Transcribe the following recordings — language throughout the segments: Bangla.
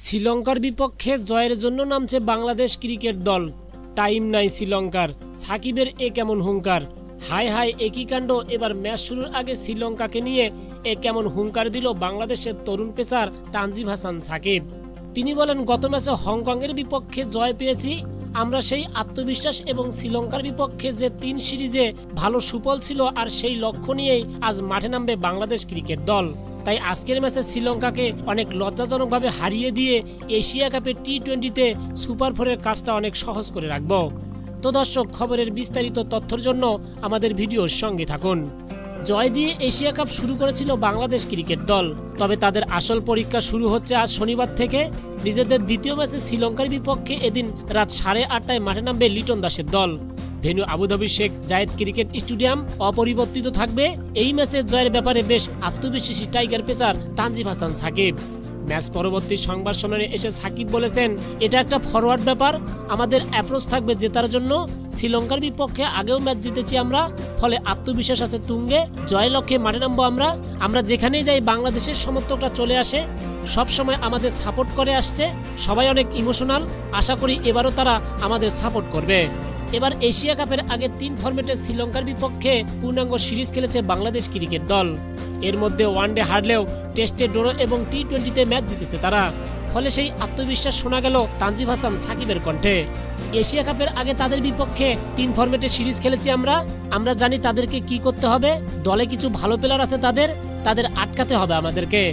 শ্রীলঙ্কার বিপক্ষে জয়ের জন্য নামছে বাংলাদেশ ক্রিকেট দল। টাইম নাই শ্রীলঙ্কার, সাকিবের এ কেমন হুঙ্কার। হায় হায় একই কাণ্ড, এবার ম্যাচ শুরুর আগে শ্রীলঙ্কাকে নিয়ে এ কেমন হুঙ্কার দিল বাংলাদেশের তরুণ পেসার তানজিম হাসান সাকিব। তিনি বলেন, গত ম্যাচে হংকংয়ের বিপক্ষে জয় পেয়েছি, আমরা সেই আত্মবিশ্বাস এবং শ্রীলঙ্কার বিপক্ষে যে 3 সিরিজে ভালো সুফল ছিল আর সেই লক্ষ্য নিয়েই আজ মাঠে নামবে বাংলাদেশ ক্রিকেট দল। তাই আজকের ম্যাচে শ্রীলঙ্কাকে অনেক লজ্জাজনকভাবে হারিয়ে দিয়ে এশিয়া কাপের টি-20তে সুপার 4-এর কাজটা অনেক সহজ করে রাখব। তো দর্শক, খবরের বিস্তারিত তথ্যের জন্য আমাদের ভিডিওর সঙ্গে থাকুন। জয় দিয়ে এশিয়া কাপ শুরু করেছিল বাংলাদেশ ক্রিকেট দল, তবে তাদের আসল পরীক্ষা শুরু হচ্ছে আজ শনিবার থেকে। নিজেদের দ্বিতীয় ম্যাচে শ্রীলঙ্কার বিপক্ষে এদিন রাত 8:30টায় মাঠে নামবে লিটন দাসের দল। Venue Abu Dhabi Sheikh Zayed cricket stadium অপরিবর্তিত থাকবে। এই ম্যাচে জয়ের ব্যাপারে বেশ আত্মবিশ্বাসী tiger pacer Tanzim Hasan Sakib. Match পরবর্তী সংবাদ সম্মেলনে এসে সাকিব বলেছেন, এটা একটা ফরওয়ার্ড ব্যাপার, আমাদের অ্যাপ্রোচ থাকবে জেতার জন্য। শ্রীলঙ্কার বিপক্ষে আগেও ম্যাচ জিতেছি আমরা, ফলে আত্মবিশ্বাস আছে তুঙ্গে। জয় লক্ষ্যে মাঠে নামবো আমরা যেখানেই যাই বাংলাদেশের সমর্থকরা চলে আসে, সব সময় আমাদের সাপোর্ট করে আসছে, সবাই অনেক ইমোশনাল। আশা করি এবারও তারা আমাদের সাপোর্ট করবে। এবার এশিয়া কাপের আগে 3 ফরম্যাটে শ্রীলঙ্কার বিপক্ষে পূর্ণাঙ্গ সিরিজ খেলেছে বাংলাদেশ ক্রিকেট দল। এর মধ্যে ওয়ানডে হারলেও টেস্টে ড্র এবং টি-20তে ম্যাচ জিতেছে তারা। ফলে সেই আত্মবিশ্বাস শোনা গেল তানজিম হাসান সাকিবের কণ্ঠে। এশিয়া কাপের আগে তাদের বিপক্ষে 3 ফরম্যাটে সিরিজ খেলেছি আমরা জানি তাদেরকে কি করতে হবে। দলে কিছু ভালো প্লেয়ার আছে, তাদের আটকাতে হবে আমাদেরকে।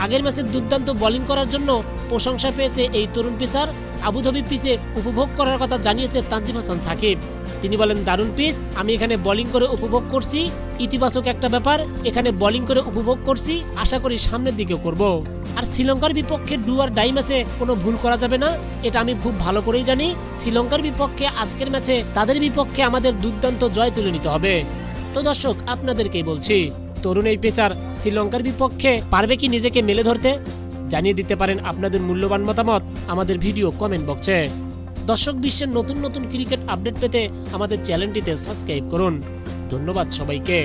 আগের ম্যাচে দুর্দান্ত বোলিং করার জন্য প্রশংসা পেয়েছে এই তরুণ পেসার। আবুধাবি পিচে উপভোগ করার কথা জানিয়েছে তানজিম হাসান সাকিব। তিনি বলেন, দারুণ পিচ, আমি এখানে বোলিং করে উপভোগ করছি, ইতিবাচক একটা ব্যাপার, এখানে বোলিং করে উপভোগ করছি, আশা করি সামনের দিকেও করব। আর শ্রীলঙ্কার বিপক্ষে ডু আর ডাই ম্যাচে কোনো ভুল করা যাবে না, এটা আমি খুব ভালো করেই জানি। শ্রীলঙ্কার বিপক্ষে আজকের ম্যাচে তাদের বিপক্ষে আমাদের দুর্দান্ত জয় তুলে নিতে হবে। তো দর্শক, আপনাদেরকেই বলছি, তরুণ এই পেসার শ্রীলঙ্কার বিপক্ষে পারবে কি নিজেকে মেলে ধরতে? জানিয়ে দিতে পারেন আপনাদের মূল্যবান মতামত আমাদের ভিডিও কমেন্ট বক্সে। দর্শক, বিশ্বের নতুন নতুন ক্রিকেট আপডেট পেতে আমাদের চ্যানেলটিতে সাবস্ক্রাইব করুন। ধন্যবাদ সবাইকে।